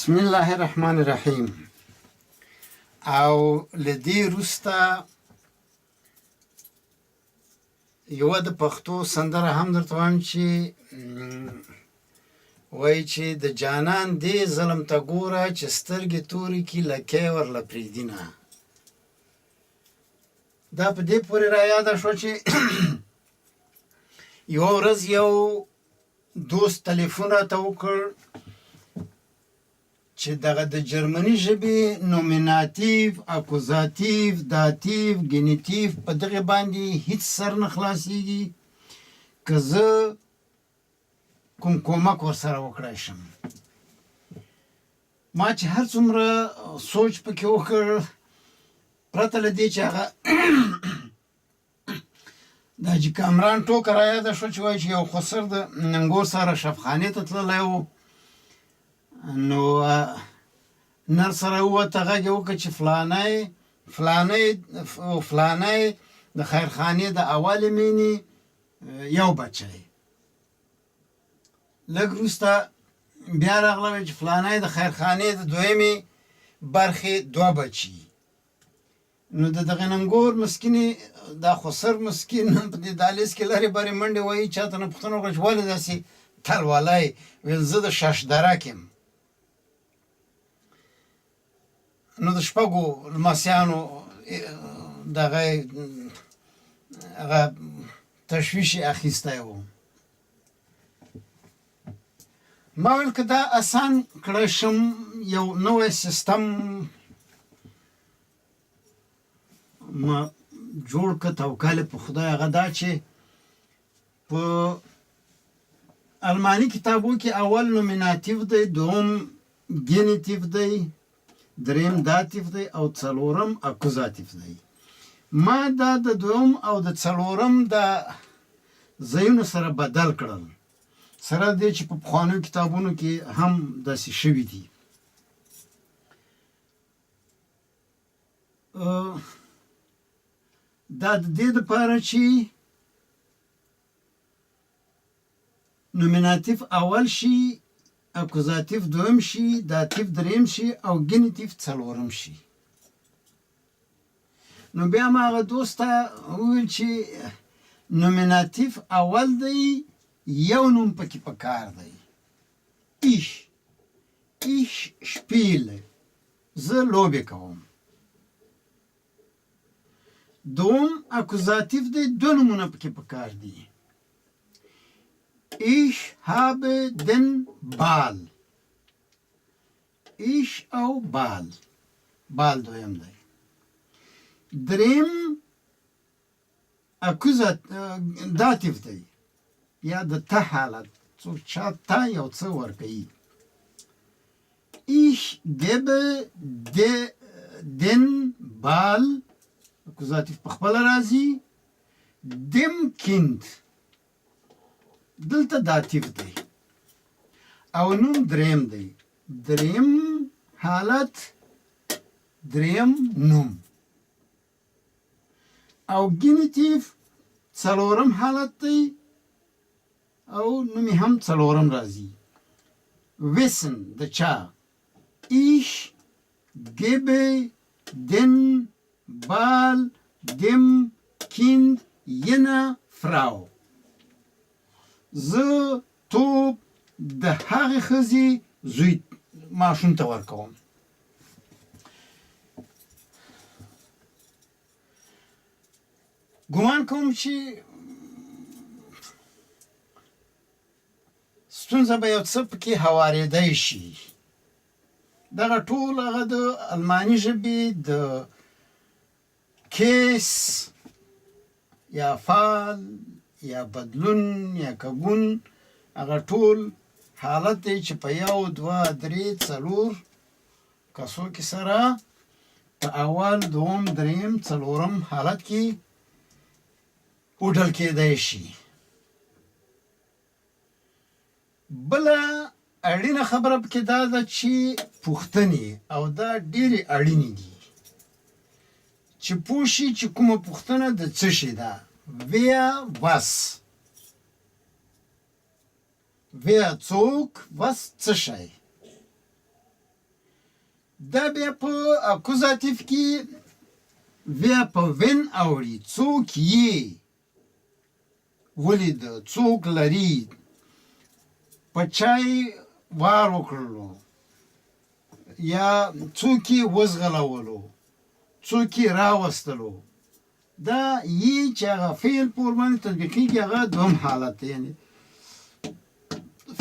بسم الله الرحمن الرحیم. او لدی وروسته یوه د پښتو سندره هم درته وایم چې وایي چې د جانان دې ظلم ته ګوره چې سترګې تورې کي لکۍ ورله پرېږدي نه. دا په دې پورې رایاده شوه چې یوه ورځ یو دوست تلیفون راته وکړ چې دغه د جرمني ژبې نومیناتیو، اکوزاتیو، داتیو، ګینیتیو په دغې باندې هیڅ سر نه خلاصېږي که زه کوم کومک ورسره وکړی شم. ما چې هر څومره سوچ پکې وکړ پرته له دې چې هغه د حاجي کامران ټوکه رایاده شوه چې وایي چې یو خسر د ننګور سره شفخانې ته تللی و، نو نر سره ووته غږ یې وکړه چې فلانی د خیرخانې د اولې مینې یو بچی. لږ وروسته بیا راغله وایي چې فلانی د خیرخانې د دویمې برخې دوه بچي. نو د دغه ننګور مسکینې دا خسر مسکین په دې دهلیز کې لرې برې منډې وایي، چاته نه پوښتنه وکړه چې ولې داسې تلولی؟ ویل زه د ششدرک یم. نو د شپږو لمسیانو دغه هغه تشویش یې اخیستی و. ما ویل که دا اسان کړی شم یو نوی سیستم ما جوړ که توکل په خدای. هغه دا چې په الماني کتابو کې اول نومیناتیو دی، دوم ګینیتیو دی، دریم داتیو دی او څلورم اکوزاتیو دی. ما دا د دوم او د څلورم د ځایونو سره بدل کړل، سره دې چې په پخوانیو کتابونو کې هم داسې شوي دي. دا د دې دپاره چې نومیناتیو اول شي، اکوزاتیو دویم شي، داتیو دریم شي او ګینیتیو څلورم شي. نو بیا ما هغه دوست ته وویل چې نومیناتیو اول دی، یو نوم پکې پکار دی، ایش شپیله، زه لوبې کوم. دوم اکوزاتیو دی، دو نومونه پکې پکار دي، ich habe den Ball. ich او بال، بال دویم دی. دریم داتیو دی، یا د ته حالت، څوک چا ته یو څه ورکوي. ich gebe den Ball، اکوزاتیو په خپله راځي، dem Kind دلته داتیو دی او نوم دریم دی، دریم حالت، دریم نوم. او ګینیتیو څلورم حالت دی او نومې هم څلورم راځي، wissen د چا. ich gebe den Ball dem Kind jener Frau. زه توپ د هغې ښځې زوی ماشوم ته ورکوم. ګمان کوم چې ستونزه به یو څه پکې هوارېدی شي. دغه ټول هغه د الماني ژبې د کیس یا فعل یا بدلون یا کګون هغه ټول حالت دی چې په یو، دوه، درې، څلور کسو کې سره په اول، دوم، دریم، څلورم حالت کې وډل کېدی شي. بله اړینه خبره پکې دا ده چې پوښتنې، او دا ډېرې اړینې دي چې پوه شي چې کومه پوښتنه د څه شي ده. wer was، wer څوک، was څه شی. دا بیا په اکوزاتیف کې بیا په وین اوړي څوک یې ولید څوک لري په چای وار وکړلو یا څوک یې وزغلولو څوک یې راوستلو دا یې چې هغه فعل په ورباندې تطبیقېږي هغه دوم حالت دی یعنې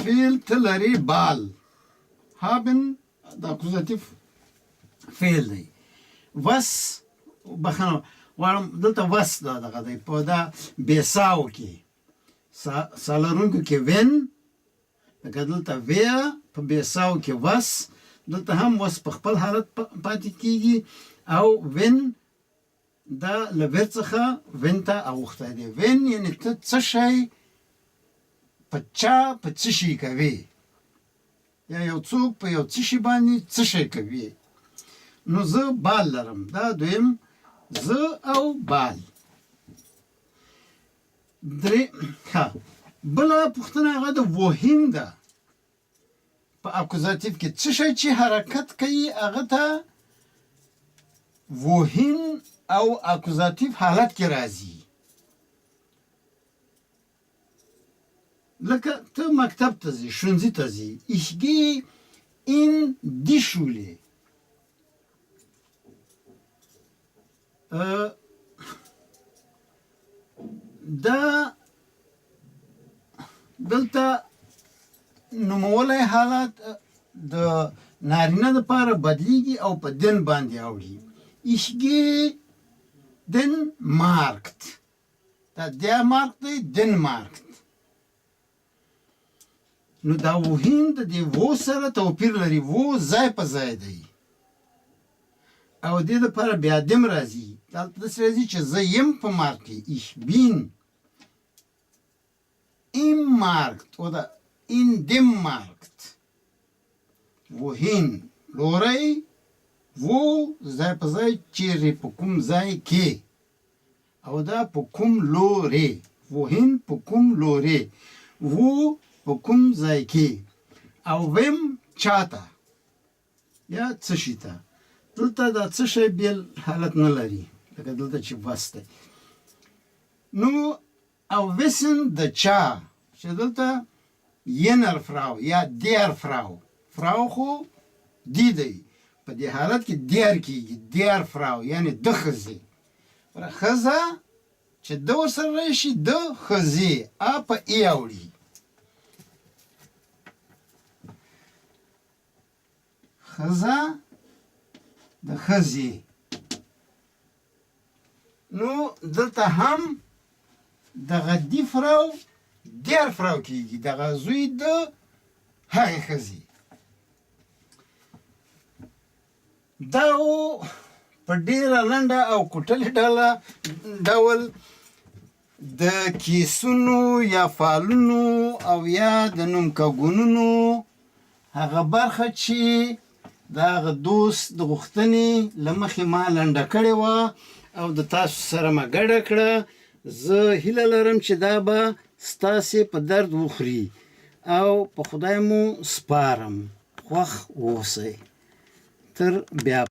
فعل ته لري بال haben د اکوزاتیف فعل دی وس بخنه غواړم دلته وس دا دغه دی په دا بیساو کې سا لرونکو کې وین لکه دلته ویا په بیساو کې وس دلته هم وس په خپل حالت پاتې کېږي او وین دا له ویر څخه وین ته اوښتی دی وین یعنې ته څه شی په چا په څه شي کوي یا یو څوک په یو څه شي باندې څه شی کوي نو زه بال لرم دا دویم زه او بال بله پوښتنه هغه د وهین ده په اکوزاتیف کې څه شی چې حرکت کوي هغه ته وهین او اکوزاتیف حالت کې راځي لکه ته مکتب ته ځې ښوونځي ته ځې ich gehe in die Schule دا دلته نومولی حالت د نارینه دپاره بدلیږي او په دن باندې اوړي ich gehe den Markt دا der Markt دی den Markt نو دا وهین د دې و سره توپیر لري و ځای په ځای دی او دې دپاره بیا دم راځي دلته داسې راځي چې زه یم په مارک کې ich bin im Markt oder in dem Markt wohin لوری wo ځای په ځای چیرې په کوم ځای کې او دا په کوم لورې wohin په کوم لورې wo په کوم ځای کې او ویم چاته یا څه شي ته دلته دا څه شی بیل حالت نه لري لکه دلته چې وس دی نو او وسن د چا چې دلته ینر فراو یا دیر فراو خو دی دی په دې حالت کې دیر کېږي دیر فراو یعنی د ښځې ښځه چې د ورسره راشي د ښځې ا په ای اوړي ښځه د ښځې نو دلته هم دغه دی فراو دیر فراو کېږي دغه زوی د هغې ښځې دا په ډېره لنډه او کوټلې ډول د کیسونو یا فعلونو او یا د نومکګونونو هغه برخه چې د هغه دوست د غوښتنې له مخې ما لنډه کړې وه او د تاسو سره مه ګډه کړه زه هیله لرم چې دا به ستاسې په درد وخوري او په خدای مو سپارم خوښ اوسئ تر بیا